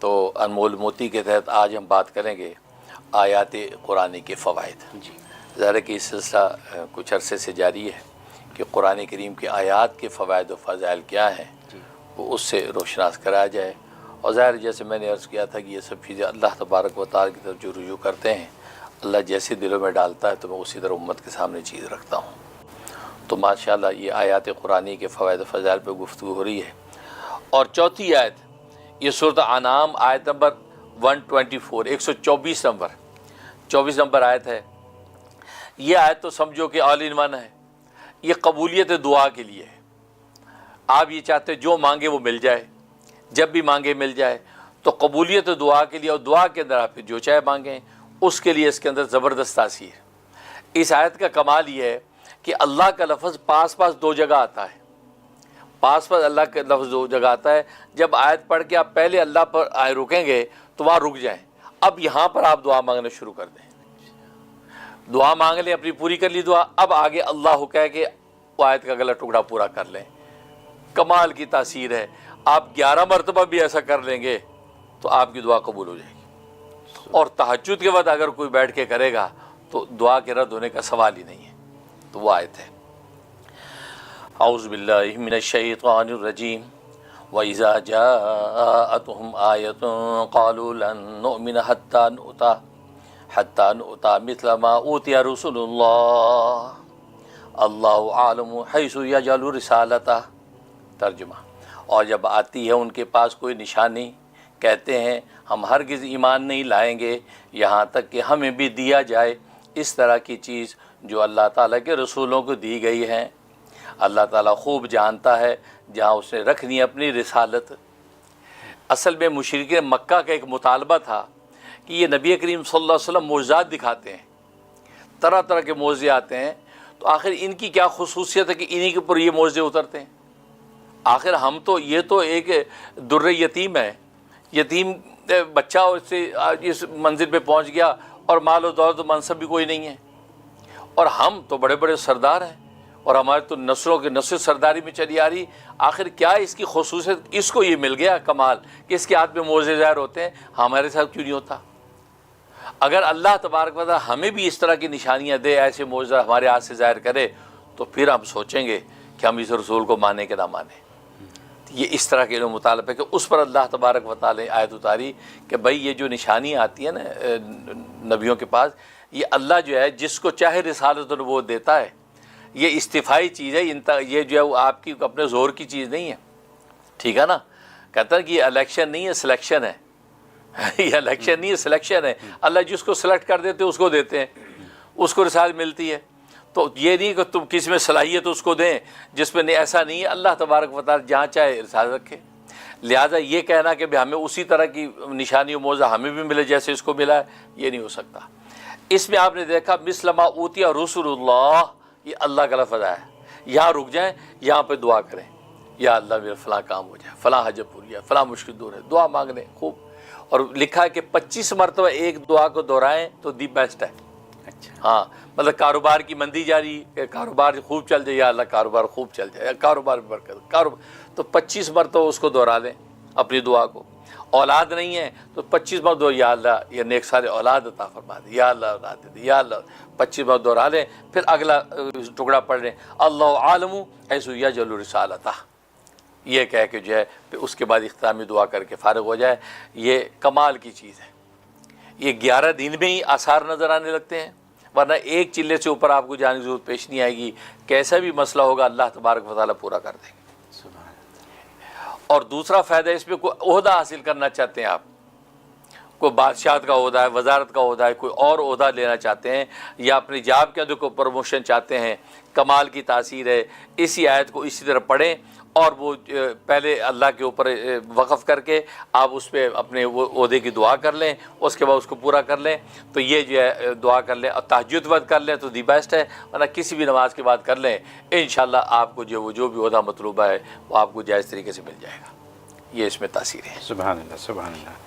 تو انمول موتی کے تحت آج ہم بات کریں گے آیات قرآن کے فوائد. جی ظاہر ہے کہ یہ سلسلہ کچھ عرصے سے جاری ہے کہ قرآن کریم کی آیات کے فوائد و فضائل کیا ہیں وہ اس سے روشناس کرایا جائے. اور ظاہر جیسے میں نے عرض کیا تھا کہ یہ سب چیزیں اللہ تبارک و تعالیٰ کی طرف جو رجوع کرتے ہیں، اللہ جیسے دلوں میں ڈالتا ہے تو میں اسی طرح امت کے سامنے چیز رکھتا ہوں. تو ماشاءاللہ یہ آیات قرآنی کے فوائد و فضائل پہ گفتگو ہو رہی ہے. اور چوتھی آیت یہ سورۃ انعام آیت نمبر 124 124 نمبر آیت ہے. یہ آیت تو سمجھو کہ آل ان ون ہے. یہ قبولیت دعا کے لیے ہے. آپ یہ چاہتے جو مانگے وہ مل جائے، جب بھی مانگے مل جائے. تو قبولیت دعا کے لیے اور دعا کے اندر آپ جو چاہے مانگیں اس کے لیے اس کے اندر زبردست تاثیر. اس آیت کا کمال یہ ہے کہ اللہ کا لفظ پاس دو جگہ آتا ہے. پاس اللہ کا لفظ دو جگہ آتا ہے. جب آیت پڑھ کے آپ پہلے اللہ پر رکیں گے تو وہاں رک جائیں. اب یہاں پر آپ دعا مانگنا شروع کر دیں. دعا مانگ لیں، اپنی پوری کر لی دعا. اب آگے اللہ کہہ کے وہ آیت کا اگلا ٹکڑا پورا کر لیں. کمال کی تاثیر ہے. آپ 11 مرتبہ بھی ایسا کر لیں گے تو آپ کی دعا قبول ہو جائے گی. اور تہجد کے وقت اگر کوئی بیٹھ کے کرے گا تو دعا کے رد ہونے کا سوال ہی نہیں ہے. تو وہ آیت ہے اعوذ باللہ من الشیطان الرجیم وَإِذَا جَاءَتْهُمْ آیَةٌ قَالُوا لَن نُؤْمِنَ حَتَّى نُؤْتَى مِثْلَ مَا أُوتِیَ رُسُلُ اللَّهِ اللَّهُ أَعْلَمُ حَيْثُ يَجْعَلُ رِسَالَتَهُ. ترجمہ: اور جب آتی ہے ان کے پاس کوئی نشانی کہتے ہیں ہم ہرگز ایمان نہیں لائیں گے یہاں تک کہ ہمیں بھی دیا جائے اس طرح کی چیز جو اللہ تعالیٰ کے رسولوں کو دی گئی ہیں. اللہ تعالیٰ خوب جانتا ہے جہاں اس نے رکھنی اپنی رسالت. اصل میں مشرکین مکہ کا ایک مطالبہ تھا کہ یہ نبی کریم صلی اللہ علیہ وسلم معجزات دکھاتے ہیں، طرح طرح کے معجزے آتے ہیں، تو آخر ان کی کیا خصوصیت ہے کہ انہی کے اوپر یہ معجزے اترتے ہیں؟ آخر ہم تو یہ تو ایک در یتیم ہے، یتیم بچہ اس منزل پہ پہنچ گیا اور مال و دولت و منصب بھی کوئی نہیں ہے، اور ہم تو بڑے بڑے سردار ہیں اور ہمارے تو نسلوں کے نسل سرداری میں چلی آ رہی. آخر کیا اس کی خصوصیت؟ اس کو یہ مل گیا کمال کہ اس کے ہاتھ میں معجزے ظاہر ہوتے ہیں، ہمارے ساتھ کیوں نہیں ہوتا؟ اگر اللہ تبارک و تعالیٰ ہمیں بھی اس طرح کی نشانیاں دے، ایسے معجزہ ہمارے ہاتھ سے ظاہر کرے، تو پھر ہم سوچیں گے کہ ہم اس رسول کو مانیں کہ نہ مانیں. یہ اس طرح کے مطالبہ ہے کہ اس پر اللہ تبارک و تعالیٰ نے آیت اتاری کہ بھائی یہ جو نشانیاں آتی ہیں نا نبیوں کے پاس، یہ اللہ جو ہے جس کو چاہے رسالت و نبوت دیتا ہے. یہ استفائی چیز ہے، یہ جو ہے آپ کی اپنے زور کی چیز نہیں ہے. ٹھیک ہے نا؟ کہتا ہے کہ یہ الیکشن نہیں ہے، سلیکشن ہے. یہ الیکشن نہیں ہے، سلیکشن ہے. اللہ جس کو سلیکٹ کر دیتے اس کو دیتے ہیں، اس کو رسالت ملتی ہے. تو یہ نہیں کہ تم کس میں صلاحیت اس کو دیں جس میں نہیں. ایسا نہیں ہے. اللہ تبارک و تعالیٰ جہاں چاہے رسالت رکھے. لہٰذا یہ کہنا کہ ہمیں اسی طرح کی نشانی و معجزہ ہمیں بھی ملے جیسے اس کو ملا ہے، یہ نہیں ہو سکتا. اس میں آپ نے دیکھا مثل ما اوتی رسول اللہ، یہ اللہ کا لفظ ہے. یہاں رک جائیں، یہاں پہ دعا کریں، یا اللہ میرا فلاں کام ہو جائے، فلاں حاجت پوری ہے، فلاں مشکل دور ہے. دعا مانگ لیں خوب. اور لکھا ہے کہ 25 مرتبہ ایک دعا کو دہرائیں تو دی بیسٹ ہے. ہاں مطلب کاروبار کی مندی جاری، کاروبار خوب چل جائے، یا اللہ کاروبار خوب چل جائے، کاروبار میں برکت، تو 25 مرتبہ اس کو دہرا لیں اپنی دعا کو. اولاد نہیں ہے تو 25 مرتبہ یا اللہ یہ نیک سارے اولاد عطا فرما دے، یا اللہ اولاد دے، یا اللہ. 25 مرتبہ دہرا لیں. پھر اگلا ٹکڑا پڑھ لیں اللہ عالم حیث یجعل رسالتہ، یہ کہہ کے جو ہے پھر اس کے بعد اختتامی دعا کر کے فارغ ہو جائے. یہ کمال کی چیز ہے. یہ 11 دن میں ہی آثار نظر آنے لگتے ہیں، ورنہ ایک چلے سے اوپر آپ کو جانے کی ضرورت پیش نہیں آئے گی. کیسا بھی مسئلہ ہوگا اللہ تبارک و تعالیٰ پورا کر دیں گے. اور دوسرا فائدہ اس میں کوئی عہدہ حاصل کرنا چاہتے ہیں آپ، کوئی بادشاہت کا عہدہ ہے، وزارت کا عہدہ ہے، کوئی اور عہدہ لینا چاہتے ہیں، یا اپنی جاب کے اندر کوئی پروموشن چاہتے ہیں، کمال کی تاثیر ہے. اسی آیت کو اسی طرح پڑھیں اور وہ پہلے اللہ کے اوپر وقف کر کے آپ اس پہ اپنے وہ عہدے کی دعا کر لیں، اس کے بعد اس کو پورا کر لیں. تو یہ جو ہے دعا کر لیں اور تہجد وقت کر لیں تو دی بیسٹ ہے، ورنہ کسی بھی نماز کے بعد کر لیں. انشاءاللہ آپ کو جو بھی عہدہ مطلوبہ ہے وہ آپ کو جائز طریقے سے مل جائے گا. یہ اس میں تاثیر ہے. سبحان اللہ، سبحان اللہ.